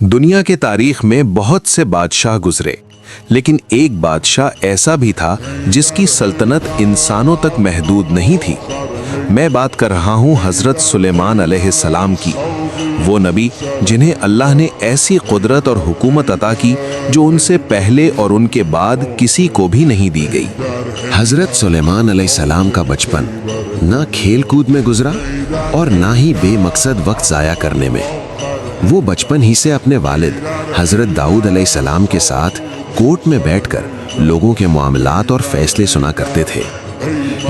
दुनिया के तारीख में बहुत से बादशाह गुजरे, लेकिन एक बादशाह ऐसा भी था जिसकी सल्तनत इंसानों तक महदूद नहीं थी। मैं बात कर रहा हूँ हजरत सुलेमान अलैहिस्सलाम की, वो नबी जिन्हें अल्लाह ने ऐसी कुदरत और हुकूमत अता की जो उनसे पहले और उनके बाद किसी को भी नहीं दी गई। हजरत सुलेमान अलैहिस्सलाम का बचपन ना खेल कूद में गुजरा और ना ही बेमकसद वक्त ज़ाया करने में। वो बचपन ही से अपने वालिद हजरत दाऊद अलैहिस्सलाम के साथ कोर्ट में बैठकर लोगों के मामलात और फैसले सुना करते थे।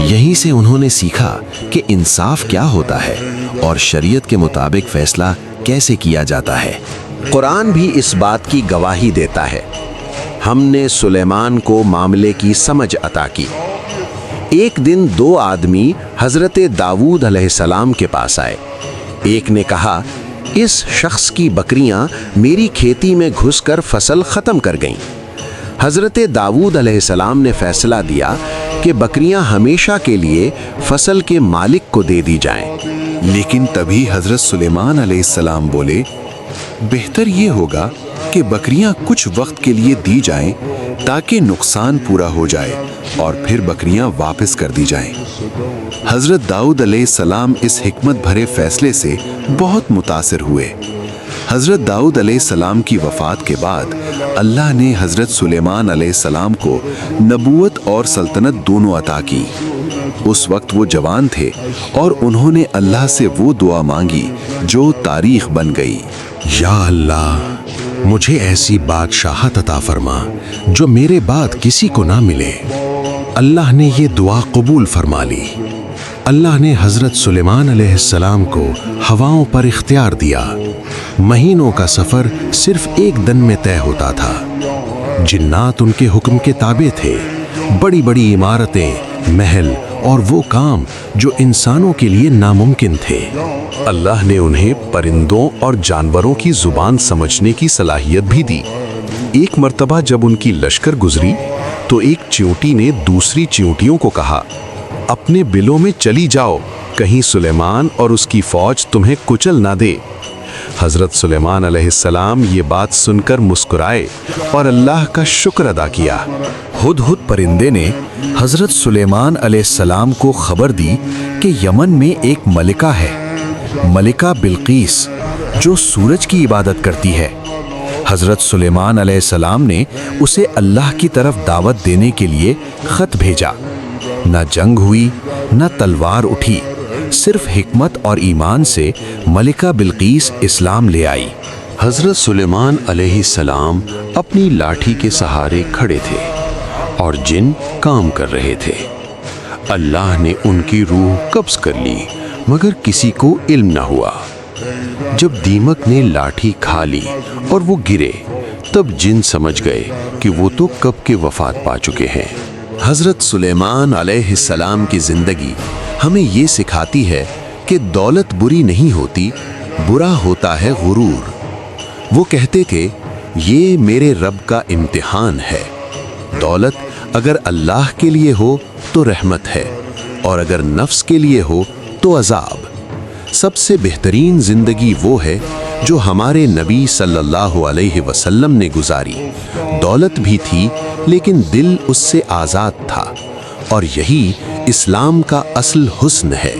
यहीं से उन्होंने सीखा कि इंसाफ क्या होता है और शरीयत के मुताबिक फैसला कैसे किया जाता है। कुरान भी इस बात की गवाही देता है। हमने सुलेमान को मामले की समझ अता की। एक दिन दो आदमी हजरत दाऊद अलैहिस्सलाम के पास आए। एक ने कहा, इस शख्स की बकरियां मेरी खेती में घुसकर फसल खत्म कर गईं। हजरत दाऊद अलैहिस्सलाम ने फैसला दिया कि बकरियां हमेशा के लिए फसल के मालिक को दे दी जाएं। लेकिन तभी हजरत सुलेमान अलैहिस्सलाम बोले, बेहतर ये होगा कि बकरियां कुछ वक्त के लिए दी जाएं ताकि नुकसान पूरा हो जाए और फिर बकरियां वापस कर दी जाएं। हजरत दाऊद अलैहिस्सलाम इस हिकमत भरे फैसले से बहुत मुतासिर हुए। हजरत दाऊद अलैहिस्सलाम की वफात के बाद अल्लाह ने हजरत सुलेमान अलैहिस्सलाम को नबूवत और सल्तनत दोनों अता की। उस वक्त वो जवान थे और उन्होंने अल्लाह से वो दुआ मांगी जो तारीख बन गई। या अल्लाह, मुझे ऐसी बादशाहत अता फरमा जो मेरे बाद किसी को ना मिले। अल्लाह ने ये दुआ कबूल फरमा ली। अल्लाह ने हजरत सुलेमान अलैहिस्सलाम को हवाओं पर इख्तियार दिया। महीनों का सफर सिर्फ एक दिन में तय होता था। जिन्नात उनके हुक्म के ताबे थे। बड़ी बड़ी इमारतें, महल और वो काम जो इंसानों के लिए नामुमकिन थे। अल्लाह ने उन्हें परिंदों और जानवरों की जुबान समझने की सलाहियत भी दी। एक मर्तबा जब उनकी लश्कर गुजरी तो एक चींटी ने दूसरी चींटियों को कहा, अपने बिलों में चली जाओ, कहीं सुलेमान और उसकी फौज तुम्हें कुचल ना दे। हजरत सुलेमान अलैहिस्सलाम ये बात सुनकर मुस्कुराए और अल्लाह का शुक्र अदा किया। हुदहुद परिंदे ने हजरत सुलेमान अलैहिस्सलाम को खबर दी कि यमन में एक मलिका है, मलिका बिल्कीस, जो सूरज की इबादत करती है। हजरत सुलेमान अलैहिस्सलाम ने उसे अल्लाह की तरफ दावत देने के लिए खत भेजा। न जंग हुई, न तलवार उठी, सिर्फ हिकमत और ईमान से मलिका बिल्कीस इस्लाम ले आई। हजरत सुलेमान अलैहिस्सलाम अपनी लाठी के सहारे खड़े थे और जिन काम कर रहे थे। अल्लाह ने उनकी रूह कब्ज कर ली, मगर किसी को इल्म न हुआ। जब दीमक ने लाठी खा ली और वो गिरे, तब जिन समझ गए कि वो तो कब के वफात पा चुके हैं। हजरत सुलेमान अलैहिस्सलाम की जिंदगी हमें ये सिखाती है कि दौलत बुरी नहीं होती, बुरा होता है गुरूर। वो कहते थे, ये मेरे रब का इम्तिहान है। दौलत अगर अल्लाह के लिए हो तो रहमत है और अगर नफ्स के लिए हो तो अजाब। सबसे बेहतरीन जिंदगी वो है जो हमारे नबी सल्लल्लाहु अलैहि वसल्लम ने गुजारी। दौलत भी थी लेकिन दिल उससे आज़ाद था, और यही इस्लाम का असल हुस्न है।